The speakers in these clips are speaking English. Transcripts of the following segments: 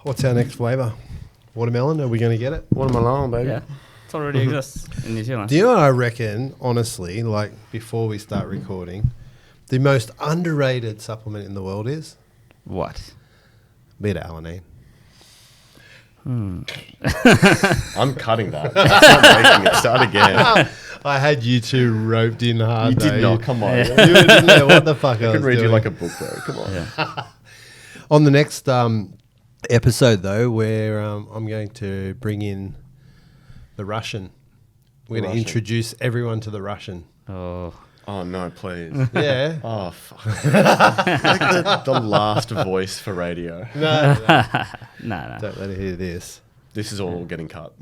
What's our next flavour? Watermelon? Are we going to get it? Watermelon, baby. Yeah, it already exists in New Zealand. Do you know what I reckon, honestly, like before we start recording, the most underrated supplement in the world is? What? Beta Alanine. I'm cutting that. It's not making it. Start again. I had you two roped in hard. You did not. Come on. You didn't know what the fuck I I was can read doing. you like a book, bro. Come on. Yeah. On the next episode, though, where I'm going to bring in the Russian. We're going to introduce everyone to the Russian. Oh. Oh, no, please. Yeah. Oh, fuck. Like the last voice for radio. No. No. Don't let her hear this. This is all getting cut.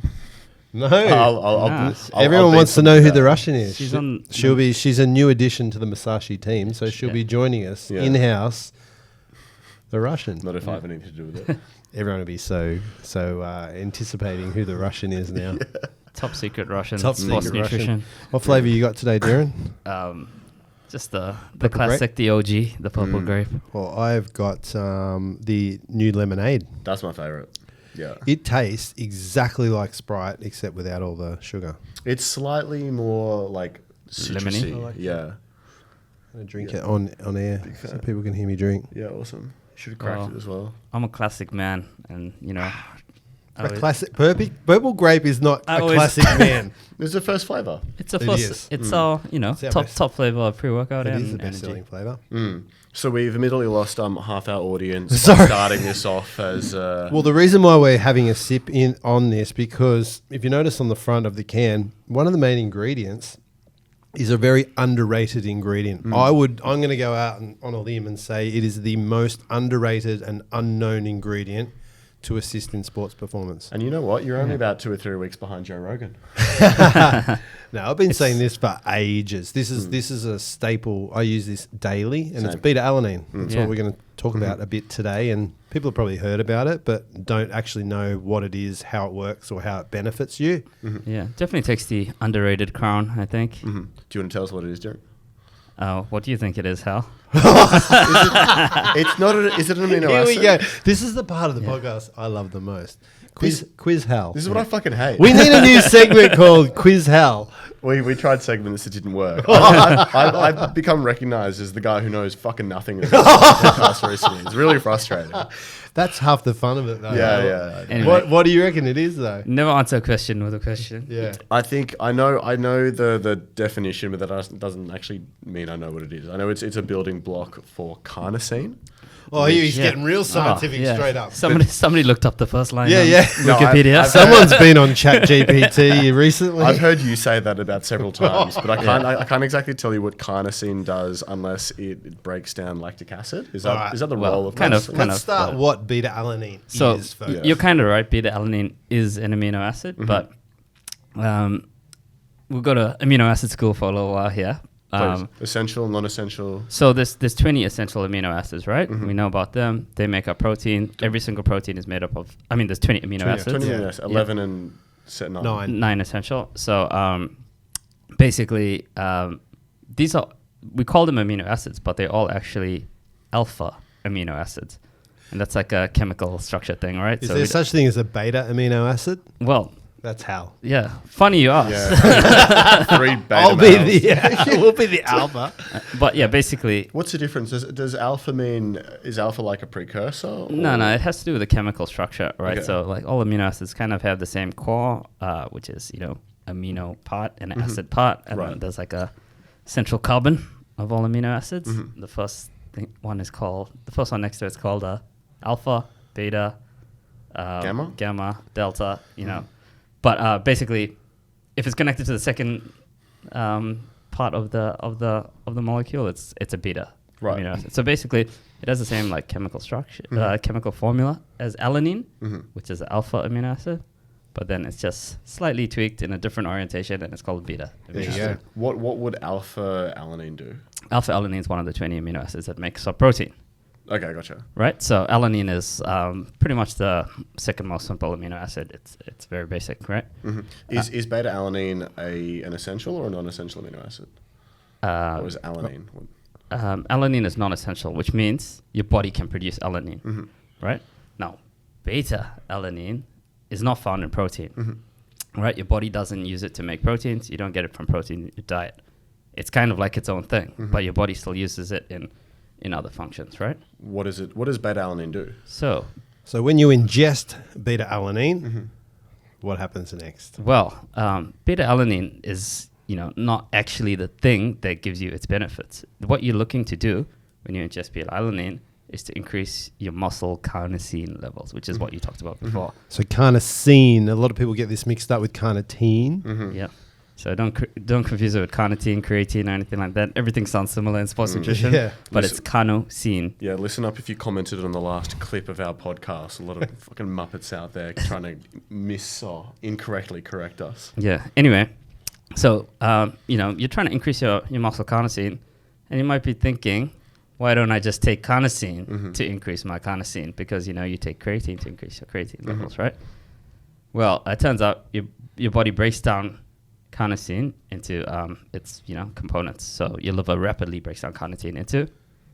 No. Everyone wants to know who the Russian is. She's She's a new addition to the Musashi team, so she'll be joining us in-house. The Russian. Not if I have anything to do with it. Everyone will be so anticipating who the Russian is now. Top secret Russian. Top sports secret nutrition. Russian. What flavour you got today, Darren? Just the Purple classic, the OG, the purple grape. Well, I've got the new lemonade. That's my favourite. Yeah. It tastes exactly like Sprite, except without all the sugar. It's slightly more like citrusy. Lemony? I like Yeah. I'm going to drink it on air so people can hear me drink. Yeah, awesome. Should have cracked it as well. I'm a classic man, and A classic purple grape is not a always- classic man. This is the first flavour. it's a It first. is. It's our It's our top flavor of pre-workout It and is the energy. best-selling flavour. So we've immediately lost half our audience by Sorry. starting this off as... Well, the reason why we're having a sip on this, because if you notice on the front of the can, one of the main ingredients is a very underrated ingredient. I'm going to go out on a limb and say it is the most underrated and unknown ingredient to assist in sports performance. And you know what? You're only about 2 or 3 weeks behind Joe Rogan. No, I've been saying this for ages. This is a staple. I use this daily, and it's Same. Beta Alanine. That's Yeah. what we're going to talk about a bit today. And people have probably heard about it, but don't actually know what it is, how it works, or how it benefits you. Yeah, definitely takes the underrated crown, I think. Do you want to tell us what it is, Derek? What do you think it is, Hal? It's not. Is it an amino Here acid? we go. This is the part of the podcast I love the most. Quiz Hal. This is what I fucking hate. We need a new segment called Quiz Hal. We tried segments, it didn't work. I've become recognised as the guy who knows fucking nothing about this podcast recently. It's really frustrating. That's half the fun of it, though. Yeah. Anyway, What do you reckon it is, though? never answer a question with a question. Yeah. I think I know the definition, but that doesn't actually mean I know what it is. I know it's a building block for carnosine. Oh, he's Yeah. getting real scientific Oh, yeah. straight up. Somebody looked up the first line. Yeah, on yeah. No, Wikipedia. I've- Someone's been on ChatGPT recently. I've heard you say that about several times, but I can't exactly tell you what carnosine does unless it breaks down lactic acid. Is that Alright. is that the Well, role of kind of, carnosine? kind Let's of, start but- what beta alanine So is first. you're kind of right. Beta alanine is an amino acid, but we've got an amino acid school for a little while here. Please. Essential, non-essential. So there's 20 essential amino acids, right? We know about them. They make up protein. Every single protein is made up of. I mean, there's 20 amino acids. 20 Yeah. yes, 11 and set 9. 9. 9 essential. So basically, these are, we call them amino acids, but they're all actually alpha amino acids. And that's like a chemical structure thing, right? Is So there such thing as a beta amino acid? well, That's Hal. yeah. Funny you ask. Yeah. 3 beta I'll be males. we'll be the alpha. But yeah, basically, What's the difference? Does alpha mean, is alpha like a precursor? or- no, it has to do with the chemical structure, right? Okay. So like all amino acids kind of have the same core, which is, amino part and acid part. And Right. then there's like a central carbon of all amino acids. The first one next to it's called alpha, beta, Gamma? delta, But basically, if it's connected to the second part of the molecule, it's a beta Right. amino acid. So basically, it has the same like chemical structure, chemical formula as alanine, which is the alpha amino acid, but then it's just slightly tweaked in a different orientation, and it's called beta. There you amino go. acid. What would alpha alanine do? Alpha alanine is one of the 20 amino acids that makes up protein. Okay, gotcha. Right, so alanine is pretty much the second most simple amino acid. It's very basic, right? Is beta alanine an essential or a non-essential amino acid? Or is alanine? Alanine is non-essential, which means your body can produce alanine, right? Now, beta alanine is not found in protein, right? Your body doesn't use it to make proteins. You don't get it from protein in your diet. It's kind of like its own thing, but your body still uses it in other functions, right? What is it? What does beta alanine do? So when you ingest beta alanine, what happens next? well, beta alanine is not actually the thing that gives you its benefits. What you're looking to do when you ingest beta alanine is to increase your muscle carnosine levels, which is what you talked about before. So carnosine, a lot of people get this mixed up with carnitine. Yeah. So don't confuse it with carnitine, creatine, or anything like that. Everything sounds similar in sports nutrition, Yeah. but it's carnosine. Yeah, listen up if you commented on the last clip of our podcast. A lot of fucking muppets out there trying to miss or incorrectly correct us. Yeah. Anyway, so you're trying to increase your muscle carnosine, and you might be thinking, why don't I just take carnosine to increase my carnosine? Because you take creatine to increase your creatine levels, right? Well, it turns out your body breaks down carnosine into its components. So your liver rapidly breaks down carnitine into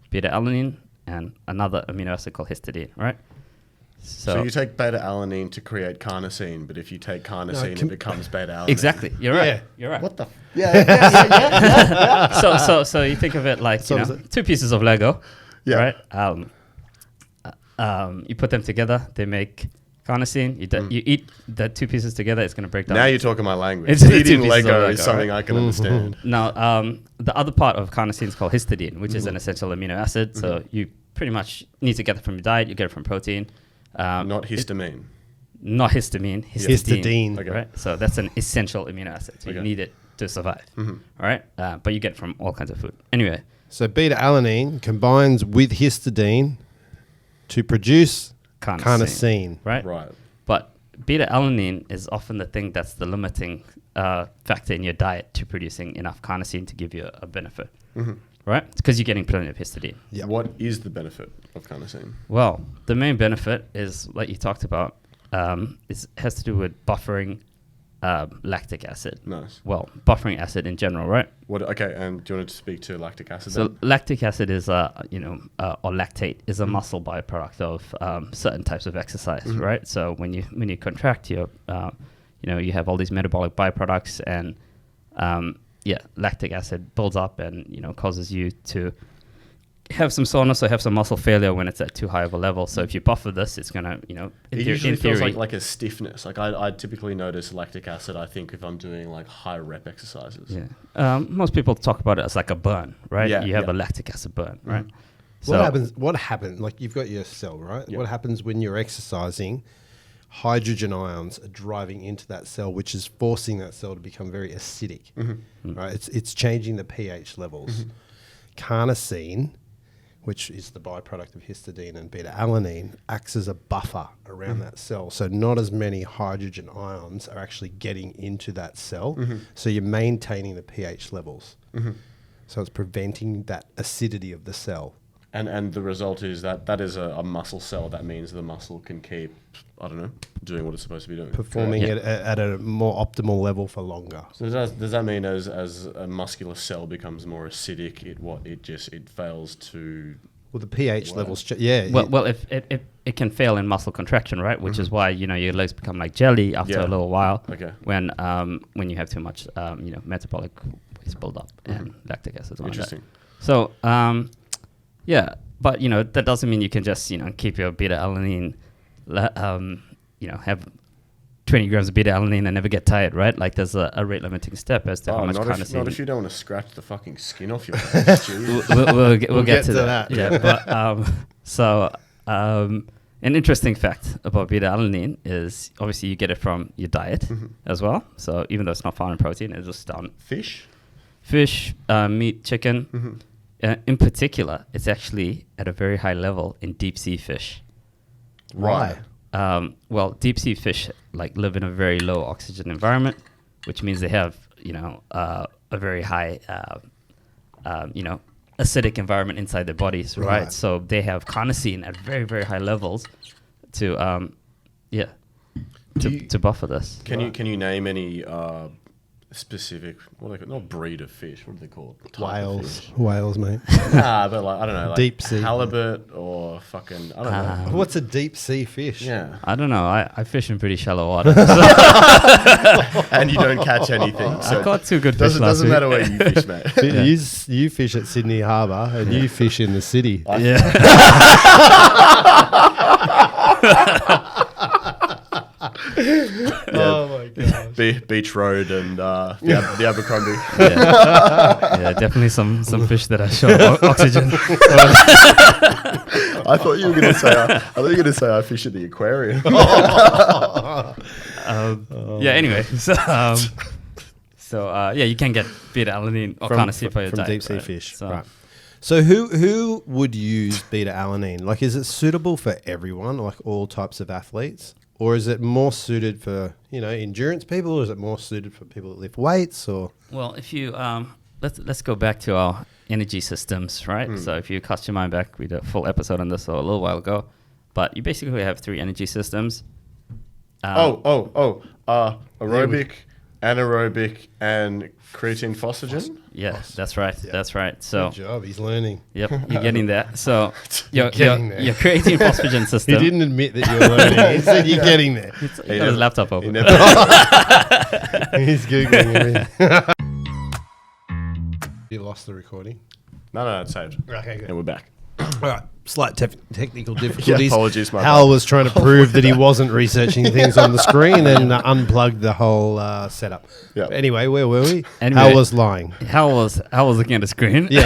beta alanine and another amino acid called histidine, right? So you take beta alanine to create carnosine, but if you take carnosine, it becomes beta alanine. Exactly, you're right. Yeah. You're right. What the? So you think of it like two pieces of Lego, Yeah. right? You put them together, they make carnosine. You eat the two pieces together, it's going to break down. Now you're talking my language. It's the two Eating pieces Lego of is Lego, something I can understand. Now, the other part of carnosine is called histidine, which is an essential amino acid. So you pretty much need to get it from your diet. You get it from protein. Not histamine. Not histamine. Histidine. Okay. Right? So that's an essential amino acid. So you need it to survive. All right? But you get it from all kinds of food. Anyway. So beta alanine combines with histidine to produce carnosine. Right? Right. But beta alanine is often the thing that's the limiting factor in your diet to producing enough carnosine to give you a benefit. Right? Because you're getting plenty of histidine. Yep. What is the benefit of carnosine? Well, the main benefit is, like you talked about, has to do with buffering lactic acid. Nice. Well, buffering acid in general, right? Okay, and do you want to speak to lactic acid So then? lactic acid is or lactate is a muscle byproduct of certain types of exercise, right? So when you contract, you have all these metabolic byproducts, and lactic acid builds up and causes you to have some soreness or have some muscle failure when it's at too high of a level. So if you buffer this, it's gonna It usually feels like a stiffness. Like I typically notice lactic acid, I think, if I'm doing like high rep exercises. Yeah. Most people talk about it as like a burn, right? Yeah, You have yeah. a lactic acid burn, right? What happens? Like you've got your cell, right? Yeah. What happens when you're exercising? Hydrogen ions are driving into that cell, which is forcing that cell to become very acidic. Right? It's changing the pH levels. Carnosine, which is the byproduct of histidine and beta alanine, acts as a buffer around that cell. So not as many hydrogen ions are actually getting into that cell. So you're maintaining the pH levels. So it's preventing that acidity of the cell. And the result is that is a muscle cell. That means the muscle can keep, I don't know, doing what it's supposed to be doing. Performing at a more optimal level for longer. So does that mean as a muscular cell becomes more acidic, it fails to... Well, the pH Wow. levels, Well, if it can fail in muscle contraction, right? Which is why your legs become like jelly after a little while. Okay. When you have too much metabolic waste buildup and lactic acid. Interesting. So but that doesn't mean you can just keep your beta alanine, have 20 grams of beta alanine and never get tired, right? Like there's a rate limiting step as to how much carnosine. Not if you don't want to scratch the fucking skin off your face. we'll get to that. that. Yeah, but an interesting fact about beta alanine is obviously you get it from your diet as well. So even though it's not found in protein, it's just on Fish, meat, chicken. In particular, it's actually at a very high level in deep sea fish. Why? Well, deep sea fish live in a very low oxygen environment, which means they have a very high acidic environment inside their bodies, right? So they have carnosine at very, very high levels to buffer this. Can you name any specific, what are they called? Not breed of fish. What are they called? Type of Whales, fish. whales, mate. But like I don't know, like Deep sea. halibut or fucking I don't know. What's a deep sea fish? Yeah, I don't know. I fish in pretty shallow water. and you don't catch anything. So I caught 2 good fish doesn't last matter week. where you fish, mate. You fish at Sydney Harbour and you fish in the city. Yeah. Oh my god. Beach Road and the Abercrombie. Yeah, definitely some fish that are short of oxygen. I thought you were going to say I fish at the aquarium. Yeah. Anyway, so you can get beta alanine or kind of see for your from diet, deep sea right? fish. So, Right. So who would use beta alanine? Like, is it suitable for everyone, like all types of athletes, or is it more suited for endurance people, or is it more suited for people that lift weights? Or well, if you let's go back to our energy systems, right? So if you cast your mind back, we did a full episode on this a little while ago, but you basically have 3 energy systems. Aerobic, anaerobic, and creatine phosphagen. Yeah, that's right. Yeah. That's right. So good job, he's learning. yep, you're getting there. So your getting there. creatine phosphagen system. He didn't admit that you were learning. He said you're getting there. He's got his laptop He open. never, He's googling everything. You lost the recording. no, it's saved. Okay, good. And we're back. All right, slight technical difficulties. apologies, my Hal bad. was trying to prove that he wasn't researching things on the screen and unplugged the whole setup. Yep. Anyway, where were we? Anyway. Hal was lying. Hal was looking at the screen. Yeah,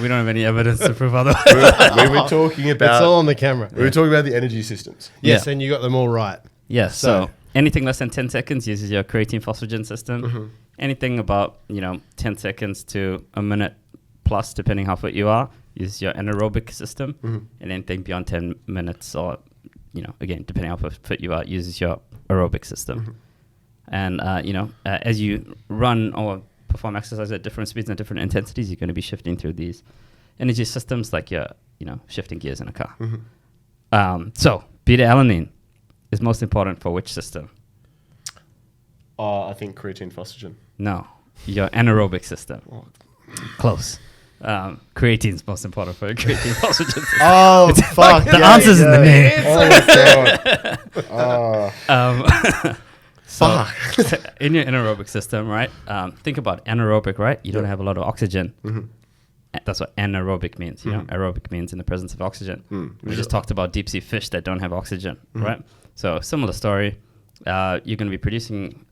We don't have any evidence to prove otherwise. We were talking it's all about on the camera. we were talking about the energy systems. Yes, Yeah. and you got them all right. Yes. So- So anything less than 10 seconds uses your creatine phosphagen system. Anything about 10 seconds to a minute plus, depending how fit you are, uses your anaerobic system. And anything beyond 10 minutes, or again, depending how fit you are, uses your aerobic system. And as you run or perform exercise at different speeds and different intensities, you're going to be shifting through these energy systems, like you're shifting gears in a car. So beta alanine is most important for which system? I think creatine phosphagen. No, your anaerobic system. Close. Creatine's most important for your creatine phosphagen system. Oh fuck! The answer's in the name. Oh my god! So in your anaerobic system, right? Think about anaerobic, right? You don't have a lot of oxygen. That's what anaerobic means. Aerobic means in the presence of oxygen. We just talked about deep sea fish that don't have oxygen, right? So similar story. You're going to be producing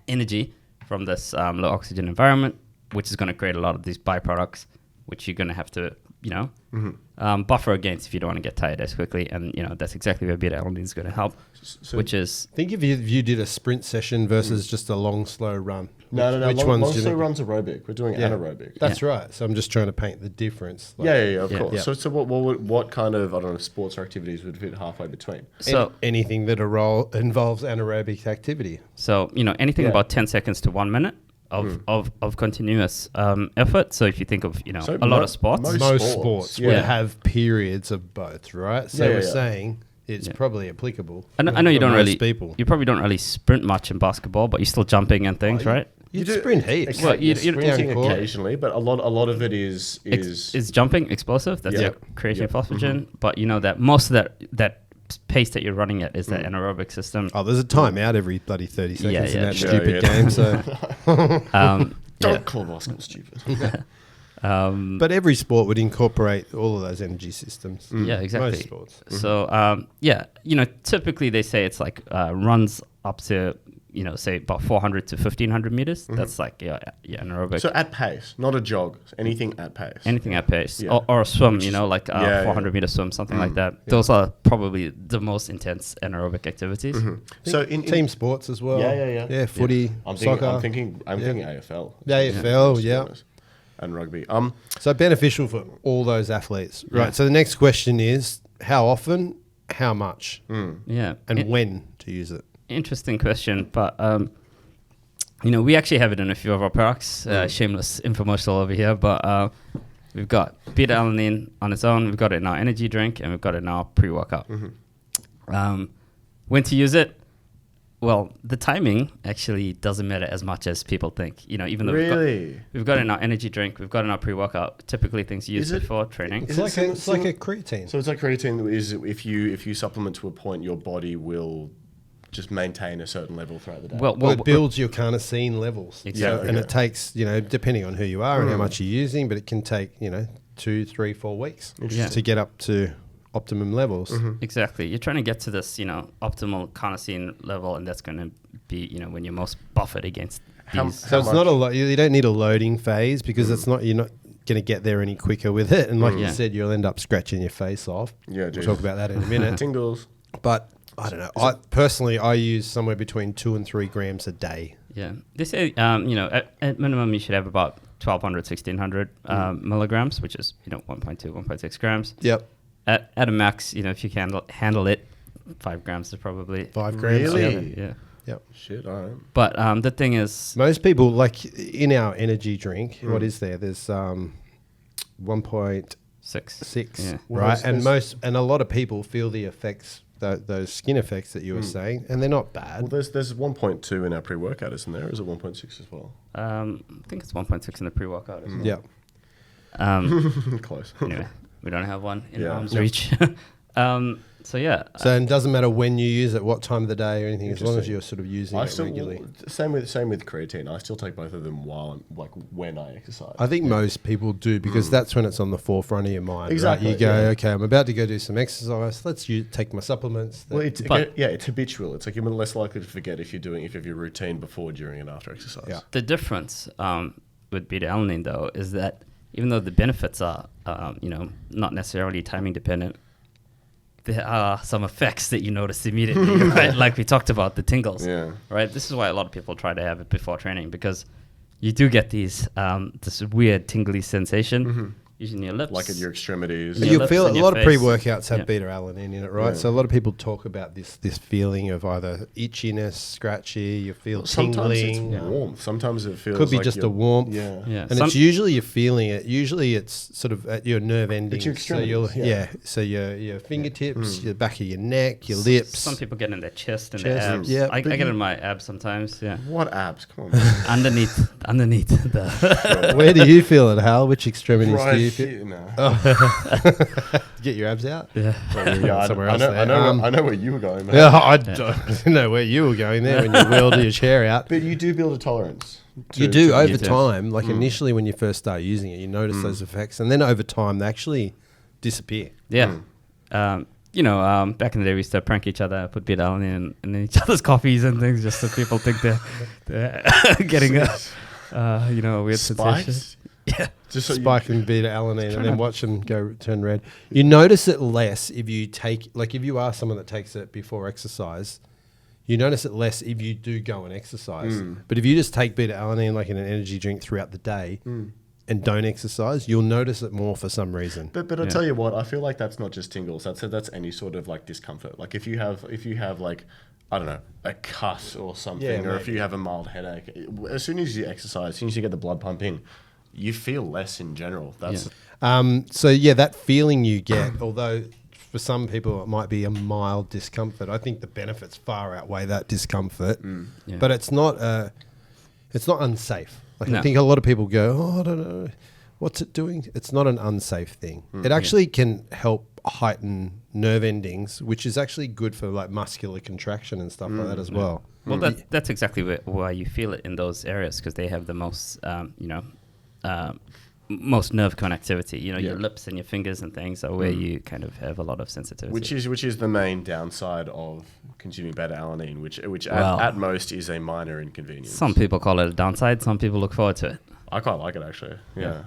energy from this low oxygen environment, which is going to create a lot of these byproducts, which you're going to have to, buffer against if you don't want to get tired as quickly. And, that's exactly where beta alanine is going to help, which is... Think if you did a sprint session versus just a long, slow run. No. Which Long one's slow runs aerobic. We're doing anaerobic. That's right. So I'm just trying to paint the difference. Like, Of Yeah. course. Yeah. So what kind of sports or activities would fit halfway between? So, anything that involves anaerobic activity. so anything Yeah. about 10 seconds to 1 minute of continuous effort. So if you think of, So a lot of sports. Most sports yeah. would have periods of both, right? So Yeah, we're yeah. saying it's probably applicable. I know you for don't most really... people. You probably don't really sprint much in basketball, but you're still jumping and things, right? You sprint heaps. Well, you- sprinting Yeah, cool. occasionally, but a lot of it is Is jumping explosive? That's Yeah. your creatine Yeah. phosphagen. But that most of that pace that you're running at is that anaerobic system. Oh, there's a timeout every bloody 30 seconds in yeah, that sure. stupid Yeah. game. So, don't call basketball stupid. but every sport would incorporate all of those energy systems. Yeah, exactly. Most sports. So typically they say it's like runs up to say about 400 to 1500 meters. That's like your anaerobic. So at pace, not a jog. Anything at pace. Anything at pace, Yeah. or a swim, like yeah, 400 meter swim, something like that. Those are probably the most intense anaerobic activities. So in Team sports as well. Yeah. Yeah, footy, soccer. I'm thinking AFL. The AFL, yeah. And rugby. So beneficial for all those athletes. Right. Yeah. So the next question is how often, how much, Yeah, and when to use it? interesting question, but we actually have it in a few of our products. Shameless infomercial over here, but we've got beta alanine on its own. We've got it in our energy drink, and we've got it in our pre-workout. When to use it? Well, the timing actually doesn't matter as much as people think. You know, even though we've got in our energy drink, we've got in our pre-workout, typically things used before training. It's like a creatine. So it's like creatine is if you supplement to a point, your body will just maintain a certain level throughout the day. Well, it builds your carnosine levels. Exactly. And it takes, depending on who you are and how much you're using, but it can take, 2, 3, 4 weeks to get up to optimum levels. Exactly. You're trying to get to this, optimal carnosine level, and that's going to be, when you're most buffered against these. So it's not a you don't need a loading phase because you're not going to get there any quicker with it. And like you said, you'll end up scratching your face off. Yeah, we'll talk about that in a minute. Tingles. But I don't know. I use somewhere between 2 and 3 grams a day. Yeah. They say, at minimum, you should have about 1,200, 1,600 milligrams, which is, 1.2, 1.6 grams. Yep. At a max, if you can handle it, 5 grams is probably 5 grams. Really? Yeah. Yep. Shit, all right. But the thing is, most people, like in our energy drink, what is there? There's 1.6, 6. Yeah. right? And a lot of people feel the effects, those skin effects that you were saying, and they're not bad. Well, there's 1.2 in our pre-workout, isn't there? Or is it 1.6 as well? I think it's 1.6 in the pre-workout as well. Yeah. Close. Anyway, we don't have one in arm's Yep. reach. So it doesn't matter when you use it, what time of the day or anything, as long as Interesting. you're sort of using it regularly. Same with creatine. I still take both of them when I exercise. I think most people do because that's when it's on the forefront of your mind. Exactly, Right? You go, yeah. okay, I'm about to go do some exercise. Let's take my supplements. Well, it's habitual. It's like you're less likely to forget if you have your routine before, during, and after exercise. Yeah. the difference with beta alanine, though, is that even though the benefits are, not necessarily timing dependent, there are some effects that you notice immediately, right? Like we talked about, the tingles, right? This is why a lot of people try to have it before training, because you do get this weird tingly sensation, usually in your lips. Like at your extremities. Yeah. You lips feel a and your lot of face. pre-workouts have Yeah. beta alanine in it, right? Yeah. So a lot of people talk about this feeling of either itchiness, scratchy, you feel Sometimes tingling. it's warmth. Sometimes it feels Could be like just a you're- warmth. Yeah. Yeah. And it's usually you're feeling it. Usually it's sort of at your nerve endings. your So you'll extremities, so your fingertips, your back of your neck, your lips. Some people get in their chest and Chest, their abs. yeah. I But get in my abs sometimes. Yeah. What abs? Come on. Man. underneath the. Where do you feel it, Hal? Which extremities do Right you feel? here, no. Get your abs out? Yeah. Yeah, Somewhere I else know, there. I know where you were going, man. Yeah, I don't know where you were going there when you wheeled your chair out. But you do build a tolerance. You do over you do. time. Like initially when you first start using it, you notice those effects. And then over time, they actually disappear. Yeah. Back in the day, we used to prank each other, put beta alanine in each other's coffees and things, just so people think they're getting a weird sensation. Spikes? Yeah. Just so Spike and beta alanine and then watch them go turn red. You notice it less if you take, like if you are someone that takes it before exercise, you notice it less if you do go and exercise. But if you just take beta alanine like in an energy drink throughout the day and don't exercise, you'll notice it more for some reason. But I tell you what, I feel like that's not just tingles. That's any sort of like discomfort. Like if you have like, I don't know, a cut or something, or if you have a mild headache, as soon as you exercise, as soon as you get the blood pumping, you feel less in general. That's that feeling you get, although for some people it might be a mild discomfort, I think the benefits far outweigh that discomfort. Yeah. But it's not unsafe. Like No. I think a lot of people go, oh, I don't know, what's it doing? It's not an unsafe thing. It actually can help heighten nerve endings, which is actually good for like muscular contraction and stuff like that as well. Well, that's exactly why you feel it in those areas, because they have the most, most nerve connectivity. Your lips and your fingers and things are where you kind of have a lot of sensitivity. which is the main downside of consuming beta alanine, which Well, at most is a minor inconvenience. Some people call it a downside. Some people look forward to it. I quite like it actually. Yeah.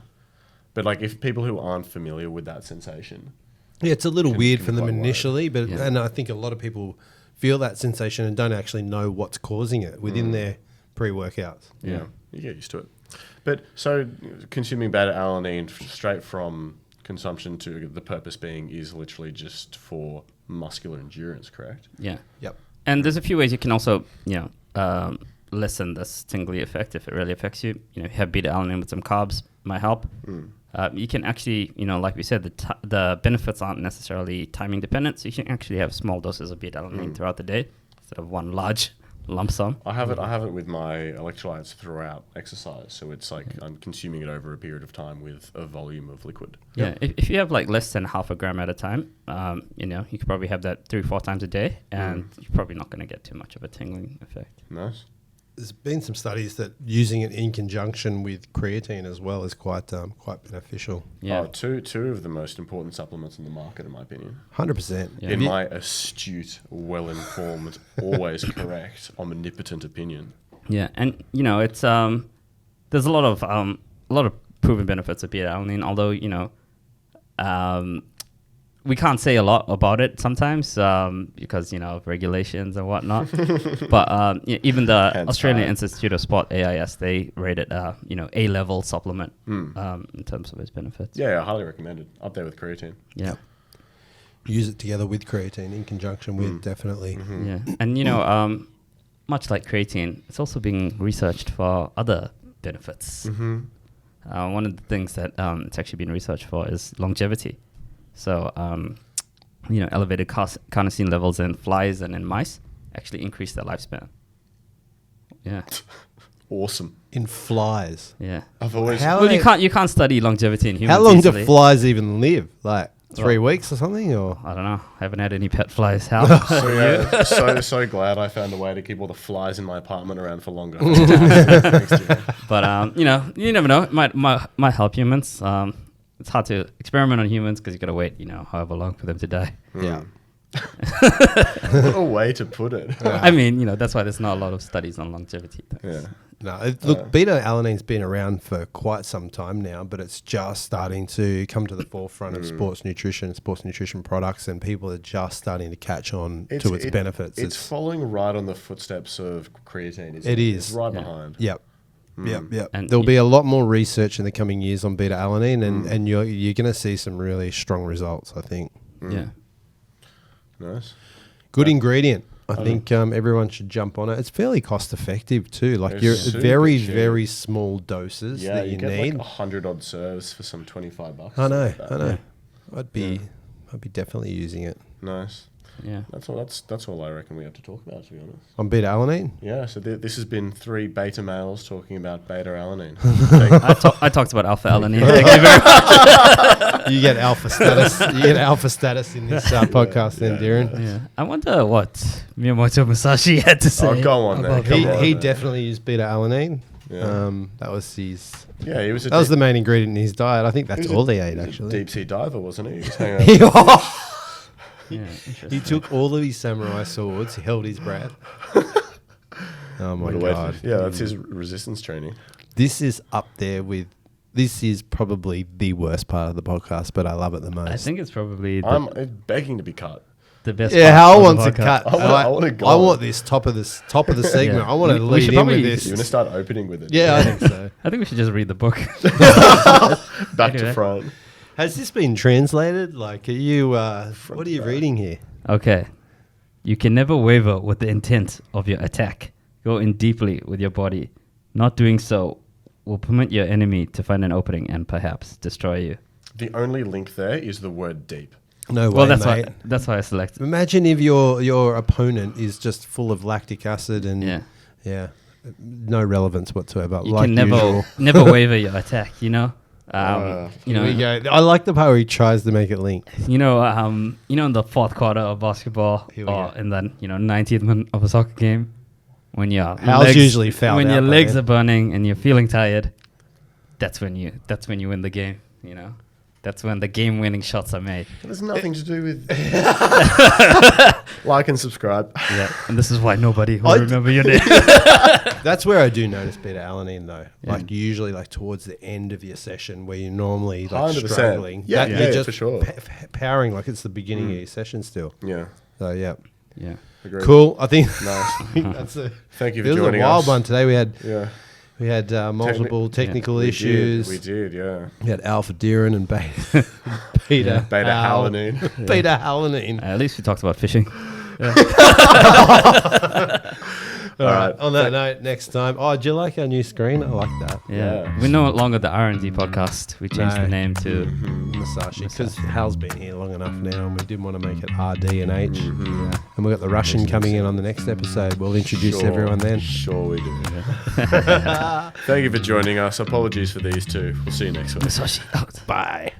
But like if people who aren't familiar with that sensation, Yeah, it's a little weird can for be them quite worried. initially, but Yeah. and I think a lot of people feel that sensation and don't actually know what's causing it within their pre-workouts. yeah, you get used to it. But so consuming beta alanine straight from consumption to the purpose being is literally just for muscular endurance, correct? Yeah. Yep. And there's a few ways you can also, lessen this tingly effect if it really affects you. Have beta alanine with some carbs might help. You can actually, like we said, the benefits aren't necessarily timing dependent, so you can actually have small doses of beta alanine throughout the day instead of one large lump sum. I have it with my electrolytes throughout exercise, so it's like I'm consuming it over a period of time with a volume of liquid. Yeah, if you have like less than half a gram at a time, you could probably have that 3-4 times a day, and you're probably not going to get too much of a tingling effect. Nice. There's been some studies that using it in conjunction with creatine as well is quite beneficial. Yeah. Two of the most important supplements in the market, in my opinion. 100%. Yeah. In my astute, well-informed, always correct, omnipotent opinion. Yeah, and it's there's a lot of proven benefits of beta alanine, although we can't say a lot about it sometimes because of regulations and whatnot. But even the Australian Institute of Sport (AIS) they rate it A-level supplement in terms of its benefits. Yeah, highly recommended. Up there with creatine. Yeah. Use it together with creatine in conjunction with, definitely. Mm-hmm. Yeah, and much like creatine, it's also being researched for other benefits. Mm-hmm. One of the things that it's actually been researched for is longevity. So, elevated carnosine levels in flies and in mice actually increase their lifespan. Yeah. Awesome. In flies. Yeah. I've always... Well, you can't study longevity in humans. How long do easily. flies even live? Like 3 weeks or something? Or I don't know. I haven't had any pet flies. How? so glad I found a way to keep all the flies in my apartment around for longer. But you never know. It might help humans. It's hard to experiment on humans because you got to wait, however long for them to die. yeah. What a way to put it. I mean, that's why there's not a lot of studies on longevity. Yeah. No, look, beta alanine's been around for quite some time now, but it's just starting to come to the forefront of sports nutrition products, and people are just starting to catch on to its benefits. It's following right on the footsteps of creatine. Isn't It is. It's right behind. Yep. Yep. And There'll be a lot more research in the coming years on beta alanine, and you're going to see some really strong results, I think. Yeah. Nice. Good ingredient. I think everyone should jump on it. It's fairly cost effective too. Like It's you're super very, cheap. very small doses Yeah, that you you get need. like 100 odd serves for some $25. I know. like that. I know. I'd be definitely using it. Nice. Yeah. That's all I reckon we have to talk about, to be honest. On beta alanine. Yeah, so this has been 3 beta males talking about beta alanine. I talked about alpha alanine. Thank you very much. You get alpha status. You get alpha status in this podcast, then, Darren. Yeah. I wonder what Miyamoto Musashi had to say. Oh, go on then. about Come beta. on. He definitely used beta alanine. Yeah. That was his. Yeah, he was That was the main ingredient in his diet. I think he that's was all he ate, actually. deep sea diver, wasn't he? He was hanging out. Yeah, interesting. He took all of his samurai swords. He held his breath. Oh my What a way to- god! Yeah, that's his resistance training. This is up there with. This is probably the worst part of the podcast, but I love it the most. I think it's probably I'm begging to be cut. the best. Yeah, part Hal of the wants a podcast. cut. I want to go. I want this top of the segment. Yeah. I want to We lead should in probably- with You're this. going to start opening with it. Yeah, I think so. I think we should just read the book. Back Anyway. to front. Has this been translated? Like, are you? What are you reading here? Okay. You can never waver with the intent of your attack. Go in deeply with your body. Not doing so will permit your enemy to find an opening and perhaps destroy you. The only link there is the word deep. No way, Well, that's mate. why I selected. Imagine if your opponent is just full of lactic acid and Yeah. no relevance whatsoever. You like can never usual. never waver your attack. Here we go. I like the part where he tries to make it link. in the fourth quarter of basketball, Here we or go. in the 90th minute of a soccer game, when your Hal's legs, usually fouled when out your by legs then. are burning and you're feeling tired, that's when you win the game. That's when the game-winning shots are made. It has nothing to do with... Like and subscribe. Yeah, and this is why nobody will I- remember your name. That's where I do notice beta alanine though. Yeah. Like usually like towards the end of your session where you're normally like 100%. struggling. Yeah, That- yeah, you're just for sure. powering like it's the beginning of your session still. Yeah. So yeah. Yeah. Agreed. Cool. I think Nice. that's a Thank you it for was a joining wild us. one today. We had Yeah. multiple technical We issues. did, yeah. We had alpha Diren and beta Yeah. Beta Al- alanine. beta alanine. At least we talked about fishing. All right. On that note, next time. Oh, do you like our new screen? I like that. Yeah. We're no longer the R&D podcast. We changed the name to Musashi, because Hal's been here long enough now, and we didn't want to make it RD and H. And we've got the Russian coming in on the next episode. We'll introduce everyone then. Sure we do. Thank you for joining us. Apologies for these two. We'll see you next week. Musashi out. Bye.